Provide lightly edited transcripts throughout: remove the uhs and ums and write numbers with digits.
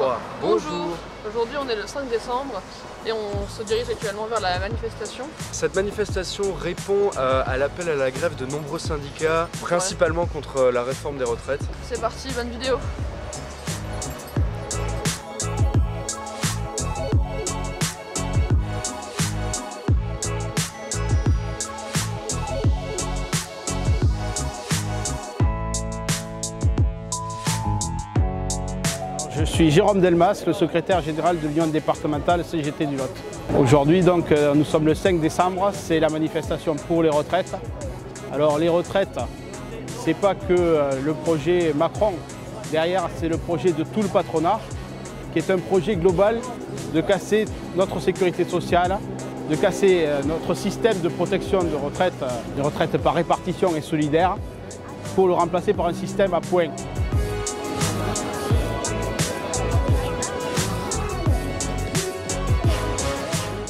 3. Bonjour. Aujourd'hui on est le 5 décembre et on se dirige actuellement vers la manifestation. Cette manifestation répond à l'appel à la grève de nombreux syndicats, principalement contre la réforme des retraites. C'est parti, bonne vidéo. Je suis Jérôme Delmas, le secrétaire général de l'Union départementale CGT du Lot. Aujourd'hui, donc, nous sommes le 5 décembre, c'est la manifestation pour les retraites. Alors les retraites, c'est pas que le projet Macron. Derrière, c'est le projet de tout le patronat, qui est un projet global de casser notre sécurité sociale, de casser notre système de protection de retraite par répartition et solidaire, pour le remplacer par un système à points.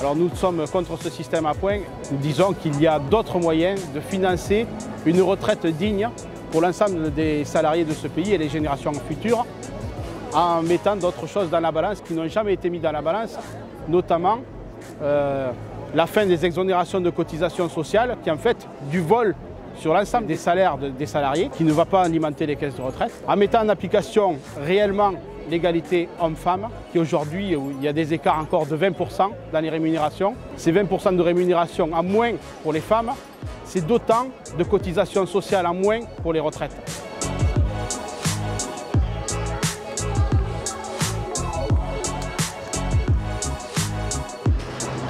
Alors nous sommes contre ce système à points. Nous disons qu'il y a d'autres moyens de financer une retraite digne pour l'ensemble des salariés de ce pays et les générations futures, en mettant d'autres choses dans la balance qui n'ont jamais été mises dans la balance, notamment la fin des exonérations de cotisations sociales, qui est en fait du vol sur l'ensemble des salaires des salariés, qui ne va pas alimenter les caisses de retraite, en mettant en application réellement l'égalité homme-femme, qui aujourd'hui, il y a des écarts encore de 20% dans les rémunérations. Ces 20% de rémunération en moins pour les femmes, c'est d'autant de cotisations sociales en moins pour les retraites.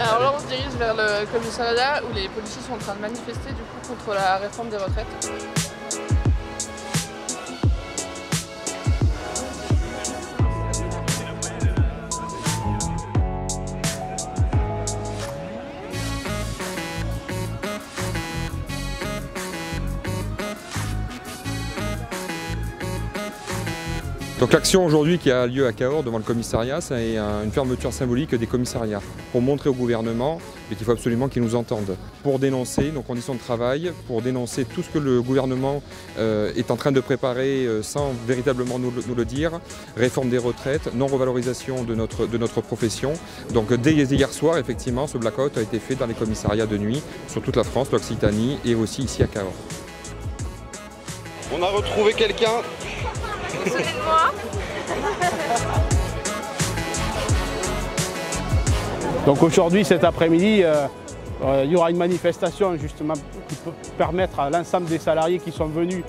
Alors là on se dirige vers le commissariat où les policiers sont en train de manifester du coup contre la réforme des retraites. Donc l'action aujourd'hui qui a lieu à Cahors devant le commissariat, c'est une fermeture symbolique des commissariats pour montrer au gouvernement qu'il faut absolument qu'ils nous entendent. Pour dénoncer nos conditions de travail, pour dénoncer tout ce que le gouvernement est en train de préparer sans véritablement nous le dire, réforme des retraites, non-revalorisation de notre profession. Donc dès hier soir, effectivement, ce blackout a été fait dans les commissariats de nuit sur toute la France, l'Occitanie et aussi ici à Cahors. On a retrouvé quelqu'un. Donc aujourd'hui, cet après-midi, il y aura une manifestation justement qui peut permettre à l'ensemble des salariés qui sont venus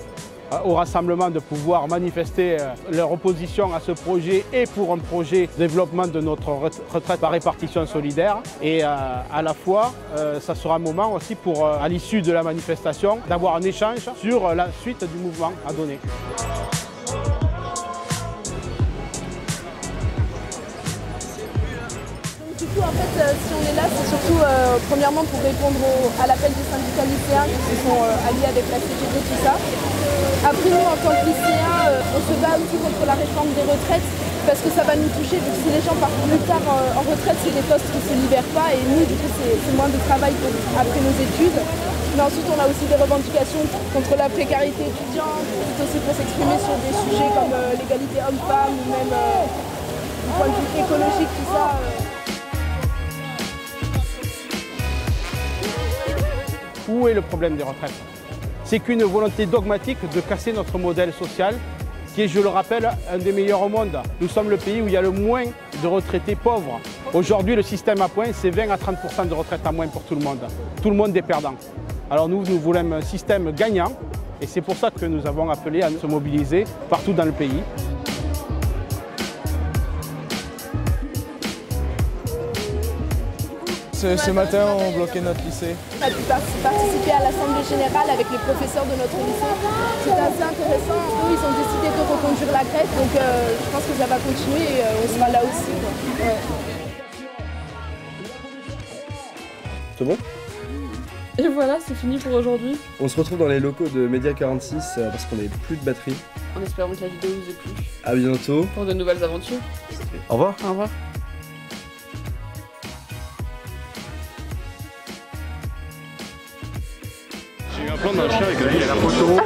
au rassemblement de pouvoir manifester leur opposition à ce projet et pour un projet de développement de notre retraite par répartition solidaire. Et à la fois, ça sera un moment aussi pour, à l'issue de la manifestation, d'avoir un échange sur la suite du mouvement à donner. Du coup, en fait, si on est là, c'est surtout premièrement pour répondre à l'appel des syndicats lycéens qui se sont alliés avec la CGT, tout ça. Après, nous, en tant que lycéens, on se bat aussi contre la réforme des retraites parce que ça va nous toucher, vu que si les gens partent plus tard en retraite, c'est des postes qui ne se libèrent pas et nous, du coup, c'est moins de travail après nos études. Mais ensuite, on a aussi des revendications contre la précarité étudiante, c'est aussi pour s'exprimer sur des sujets comme l'égalité homme-femme ou même du point de vue écologique, tout ça. Où est le problème des retraites? C'est qu'une volonté dogmatique de casser notre modèle social, qui est, je le rappelle, un des meilleurs au monde. Nous sommes le pays où il y a le moins de retraités pauvres. Aujourd'hui, le système à points, c'est 20 à 30% de retraite à moins pour tout le monde. Tout le monde est perdant. Alors nous voulons un système gagnant, et c'est pour ça que nous avons appelé à se mobiliser partout dans le pays. Ce matin, on bloquait notre lycée. On a pu participer à l'Assemblée générale avec les professeurs de notre lycée. C'était assez intéressant. Eux, ils ont décidé de reconduire la grève, donc je pense que ça va continuer et on sera là aussi. Ouais. C'est bon? Et voilà, c'est fini pour aujourd'hui. On se retrouve dans les locaux de Média 46 parce qu'on n'avait plus de batterie. En espérant que la vidéo vous ait plu. À bientôt. Pour de nouvelles aventures. Au revoir. Au revoir. J'ai eu un plan d'un chien avec la photo.